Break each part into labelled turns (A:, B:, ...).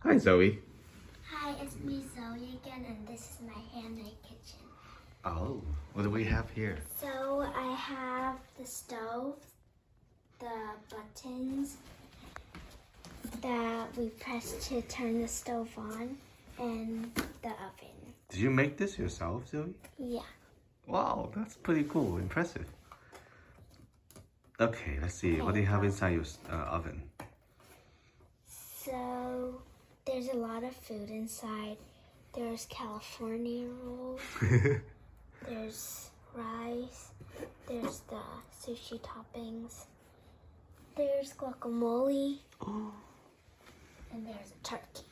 A: Hi, Zoe.
B: Hi, it's me Zoe again, and this is my handmade kitchen.
A: Oh, what do we have here?
B: So I have the stove, the buttons that we press to turn the stove on, and the oven.
A: Did you make this yourself, Zoe?
B: Yeah.
A: Wow, that's pretty cool. Impressive. Okay, let's see. What do you have inside your oven?
B: So there's a lot of food inside. There's California rolls. There's rice. There's the sushi toppings. There's guacamole. And there's a turkey.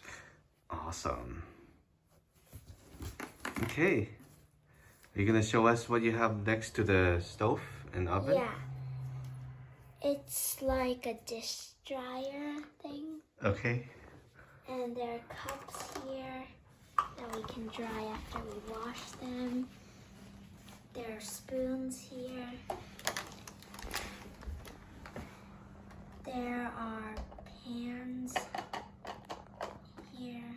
A: Awesome. Okay. Are you gonna show us what you have next to the stove and oven?
B: Yeah. It's like a dish dryer thing.
A: Okay.
B: And there are cups here that we can dry after we wash them. There are spoons here. There are pans here.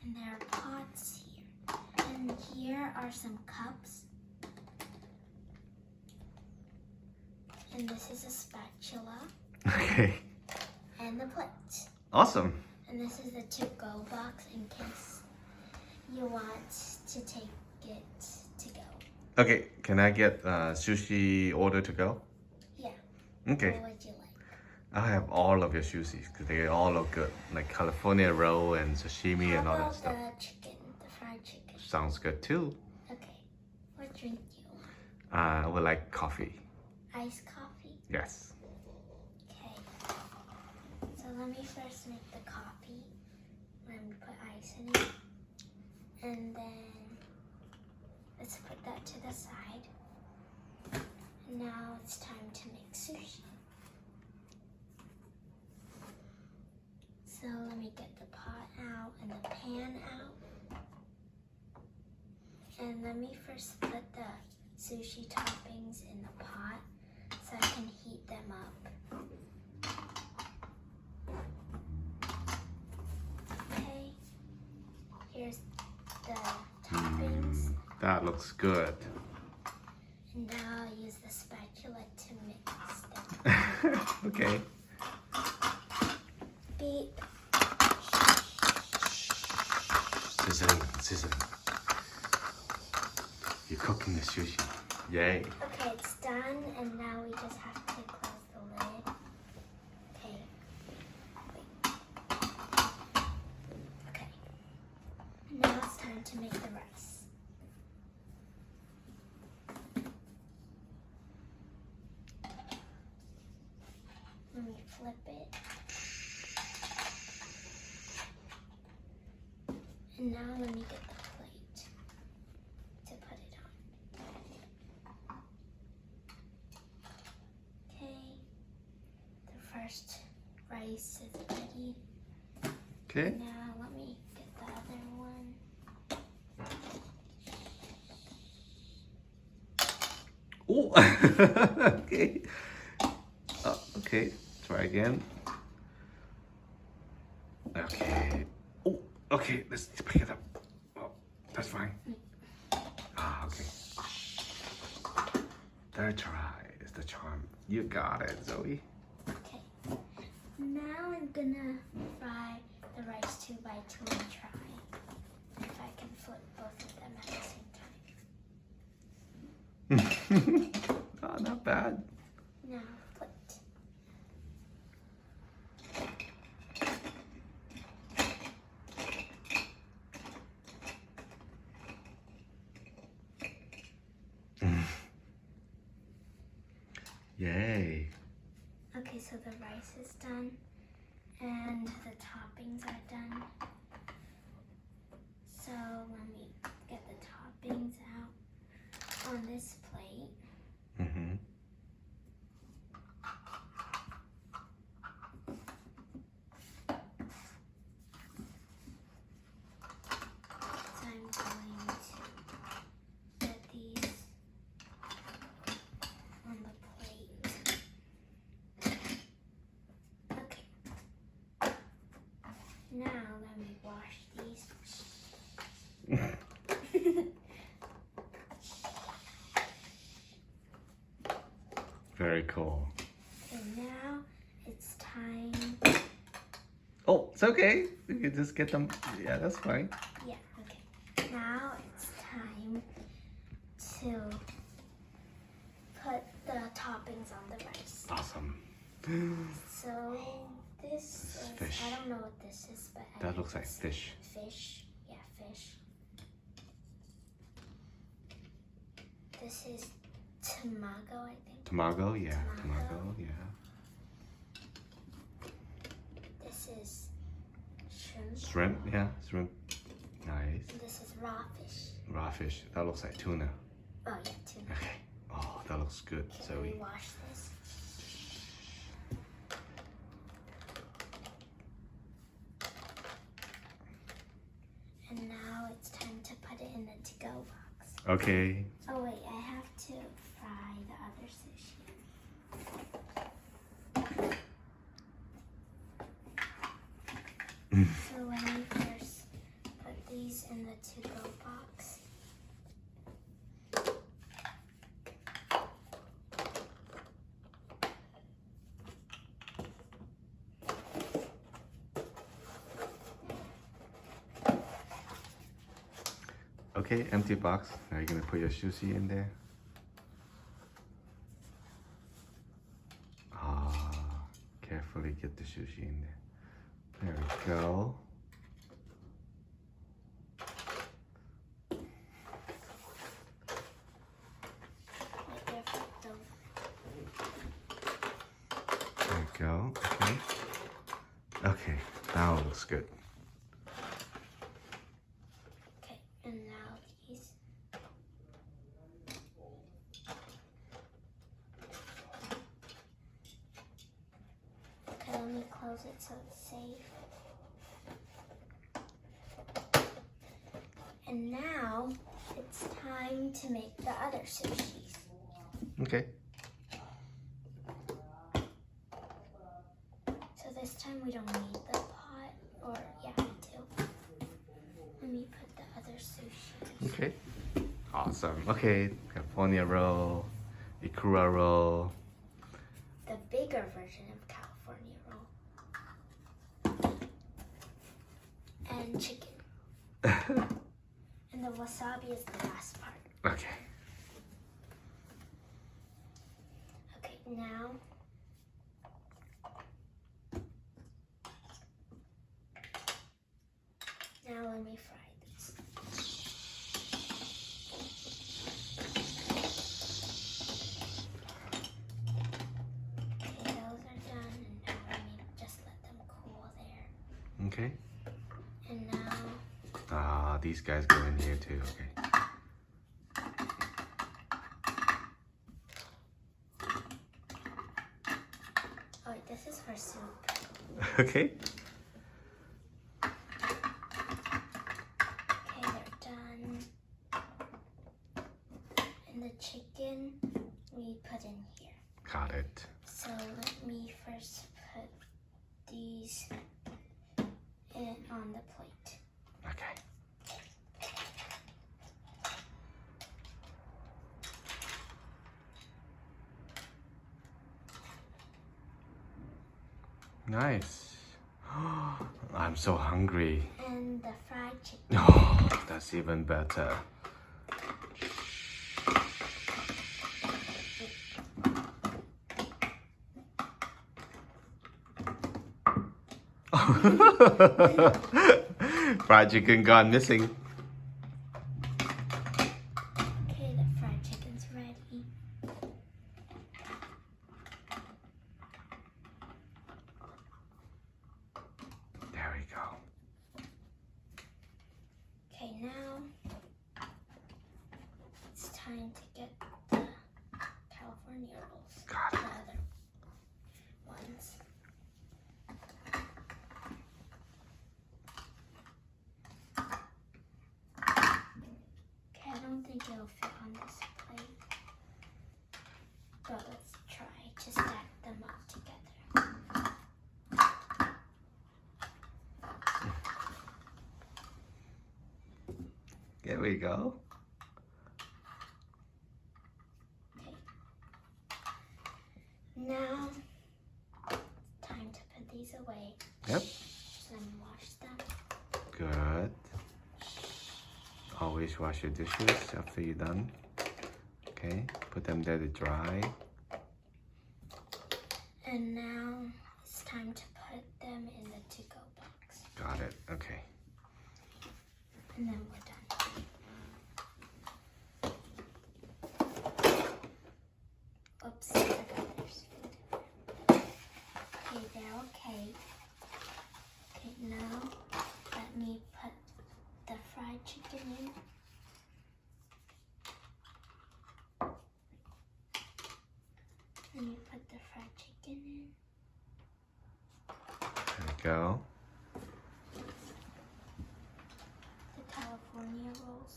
B: And there are pots here. And here are some cups. And this is a spatula.
A: Okay.
B: And the plate.
A: Awesome.
B: And this is the to-go box in case you want to take it to go.
A: Okay, can I get sushi order to go?
B: Yeah.
A: Okay.
B: What would you like?
A: I have all of your sushis because they all look good, like California roll and sashimi
B: How
A: and all that
B: about
A: stuff.
B: the chicken, the fried chicken?
A: Sounds good too.
B: Okay. What drink do you want?
A: I would like coffee.
B: Iced coffee?
A: Yes.
B: Okay. So let me first make the coffee. Let me put ice in it. And then let's put that to the side. And now it's time to make sushi. So let me get the pot out and the pan out. And let me first put the sushi toppings in the pot so I can heat them up. Okay, here's the toppings.
A: That looks good.
B: And now I'll use the spatula to mix them.
A: Okay.
B: Beep.
A: Sizzling, sizzling. You're cooking the sushi. Yay.
B: Okay, it's done, and now we just have to close the lid. Okay. Okay. Now it's time to make the rice. Let me flip it. And now let me get the plate to put it on. Okay, the first rice is ready.
A: Okay.
B: Now let me get the other one.
A: Oh. Okay. Okay. Try again. Okay. Oh. Okay. Let's pick it up. Oh, that's fine. Ah. Okay. Third try is the charm. You got it, Zoe.
B: Okay. Now I'm gonna fry the rice 2 by 2 and try if I can flip both of them at the same time.
A: Oh, not bad.
B: Now flip.
A: Yay.
B: Okay, so the rice is done and the toppings are done. So let me get the toppings out on this plate.
A: Mm-hmm.
B: So I'm going to get these on the plate. Okay. Now
A: Very cool.
B: And now it's time.
A: Oh, it's okay. You can just get them. Yeah, that's fine.
B: Yeah, okay. Now it's time to put the toppings on the rice.
A: Awesome.
B: So this is
A: fish.
B: I don't know what this is, but I
A: That
B: think
A: looks like
B: it's
A: fish.
B: Fish. Yeah, fish. This is tamago, I think.
A: Tamago, yeah.
B: Tamago.
A: Tamago, yeah.
B: This is shrimp.
A: Shrimp, yeah. Shrimp. Nice.
B: And this is raw fish.
A: Raw fish. That looks like tuna.
B: Oh yeah, tuna.
A: Okay. Oh, that looks good.
B: Can we
A: Zoe.
B: wash this? And now it's time to put it in the to-go box.
A: Okay.
B: Oh wait, I have to fry the other sushi. So when we first put these in the to-go box,
A: Okay, empty box. Now you're gonna put your sushi in there. Ah, carefully get the sushi in there. There we go.
B: like they're flipped over.
A: There we go. Okay. Okay, now it looks good.
B: Okay, and now these. Okay, let me close it so it's safe. And now it's time to make the other sushis.
A: Okay.
B: So this time we don't need the pot, or yeah, we do. Let me put the other sushis.
A: Okay. Awesome. Okay, California roll, Ikura roll.
B: The bigger version of California roll. And chicken. And the wasabi is the last part.
A: Okay.
B: Okay, now let me fry these. Okay, those are done, and now let me just let them cool there.
A: Okay.
B: And now
A: Ah, these guys go in here too. Okay.
B: oh wait, this is for soup.
A: Okay.
B: Okay, they're done. And the chicken we put in here.
A: Got it.
B: So let me first put these in on the plate.
A: Okay. Nice. I'm so hungry.
B: And the fried chicken.
A: Oh, that's even better. Fried chicken gone missing.
B: Okay, the fried chicken's ready.
A: There we go.
B: Okay, now it's time to get the California rolls.
A: Got
B: The
A: it.
B: other ones.
A: There we go.
B: Now, it's time to put these away.
A: Yep.
B: Let me wash them.
A: Good. Always wash your dishes after you're done. Okay, put them there to dry.
B: And now it's time to put them in the to-go box.
A: Got it. Okay.
B: And then we're done. Oops, I forgot there's food. Okay, they're okay. Okay, now let me put the fried chicken in. Let me put the fried chicken in.
A: There we go.
B: The California rolls.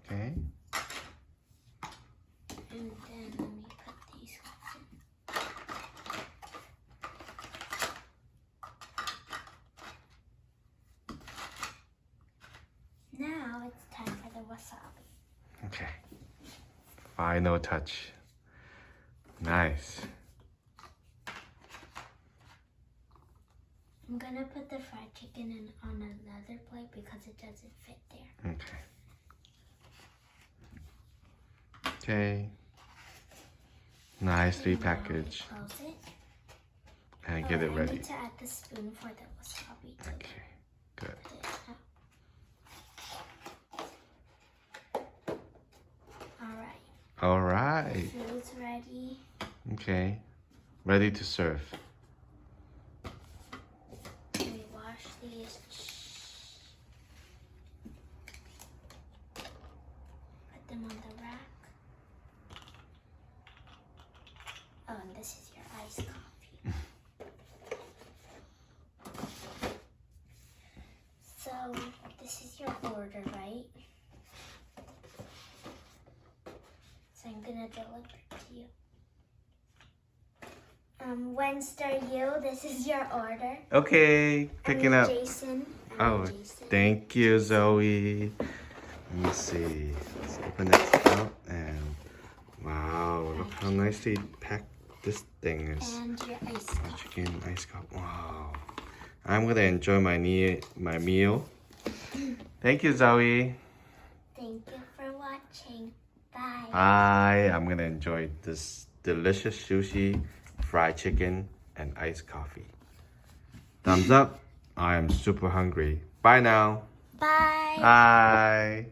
A: Okay.
B: And then let me put these ones in. Now it's time for the wasabi.
A: Okay. Final touch. Nice.
B: I'm gonna put the fried chicken in on another plate because it doesn't fit there.
A: Okay. Okay. Nicely
B: And now
A: packaged.
B: Close it.
A: And get it
B: I
A: ready.
B: need to add the spoon for the wasabi too.
A: Okay. Good.
B: Put it up. Alright.
A: All right.
B: Food's ready.
A: Okay. Ready to serve.
B: Let me wash these. Put them on the rack. Oh, and this is your iced coffee. So, this is your order, right? So I'm gonna deliver it to you. Wednesday, this is your order.
A: Okay. Picking up.
B: Jason.
A: Oh,
B: Jason.
A: thank you, Zoe. Let me see. Let's open this up and wow, look how nicely packed this thing is.
B: And your iced coffee.
A: Chicken ice cup. Wow. I'm gonna enjoy my meal. Thank you, Zoe.
B: Thank you for watching. Bye.
A: I'm gonna enjoy this delicious sushi, fried chicken, and iced coffee. Thumbs up. I am super hungry. Bye now.
B: Bye.
A: Bye.